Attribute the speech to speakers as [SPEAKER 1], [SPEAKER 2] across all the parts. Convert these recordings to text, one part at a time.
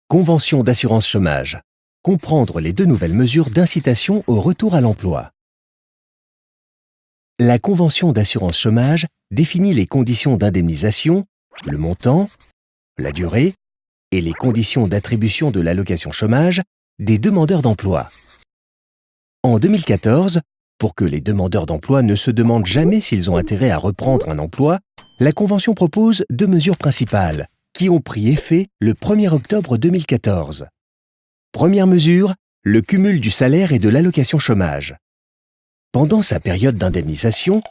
[SPEAKER 1] Convention d'assurance chômage. Comprendre les deux nouvelles mesures d'incitation au retour à l'emploi. La Convention d'assurance chômage définit les conditions d'indemnisation, le montant, la durée et les conditions d'attribution de l'allocation chômage des demandeurs d'emploi. En 2014, pour que les demandeurs d'emploi ne se demandent jamais s'ils ont intérêt à reprendre un emploi, la Convention propose deux mesures principales qui ont pris effet le 1er octobre 2014. Première mesure, le cumul du salaire et de l'allocation chômage. Pendant sa période d'indemnisation,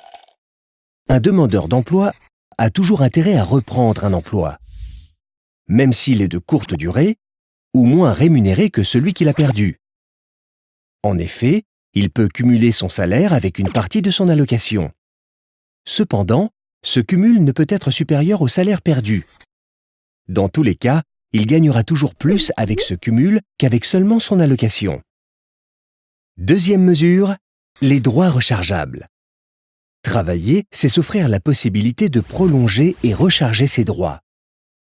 [SPEAKER 1] un demandeur d'emploi a toujours intérêt à reprendre un emploi, même s'il est de courte durée ou moins rémunéré que celui qu'il a perdu. En effet, il peut cumuler son salaire avec une partie de son allocation. Cependant, ce cumul ne peut être supérieur au salaire perdu. Dans tous les cas, il gagnera toujours plus avec ce cumul qu'avec seulement son allocation. Deuxième mesure, les droits rechargeables. Travailler, c'est s'offrir la possibilité de prolonger et recharger ses droits.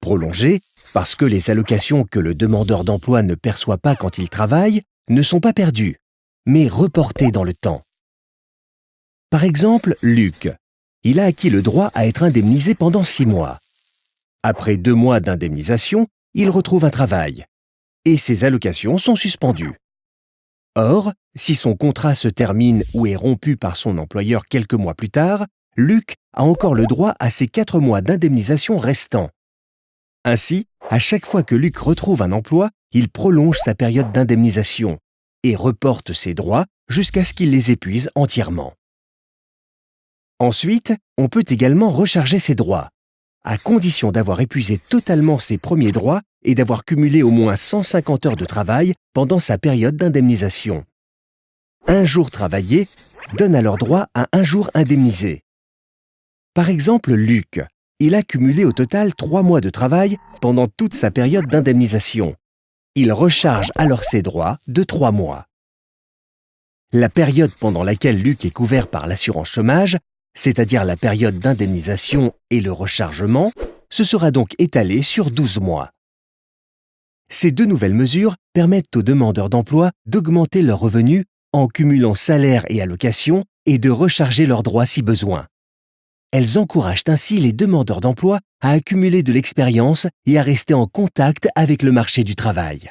[SPEAKER 1] Prolonger, parce que les allocations que le demandeur d'emploi ne perçoit pas quand il travaille ne sont pas perdues, mais reportées dans le temps. Par exemple, Luc. Il a acquis le droit à être indemnisé pendant 6 mois. Après 2 mois d'indemnisation, il retrouve un travail et ses allocations sont suspendues. Or, si son contrat se termine ou est rompu par son employeur quelques mois plus tard, Luc a encore le droit à ses 4 mois d'indemnisation restants. Ainsi, à chaque fois que Luc retrouve un emploi, il prolonge sa période d'indemnisation et reporte ses droits jusqu'à ce qu'il les épuise entièrement. Ensuite, on peut également recharger ses droits, à condition d'avoir épuisé totalement ses premiers droits et d'avoir cumulé au moins 150 heures de travail pendant sa période d'indemnisation. Un jour travaillé donne alors droit à un jour indemnisé. Par exemple, Luc, il a cumulé au total 3 mois de travail pendant toute sa période d'indemnisation. Il recharge alors ses droits de 3 mois. La période pendant laquelle Luc est couvert par l'assurance chômage, c'est-à-dire la période d'indemnisation et le rechargement, se sera donc étalée sur 12 mois. Ces deux nouvelles mesures permettent aux demandeurs d'emploi d'augmenter leurs revenus en cumulant salaire et allocation et de recharger leurs droits si besoin. Elles encouragent ainsi les demandeurs d'emploi à accumuler de l'expérience et à rester en contact avec le marché du travail.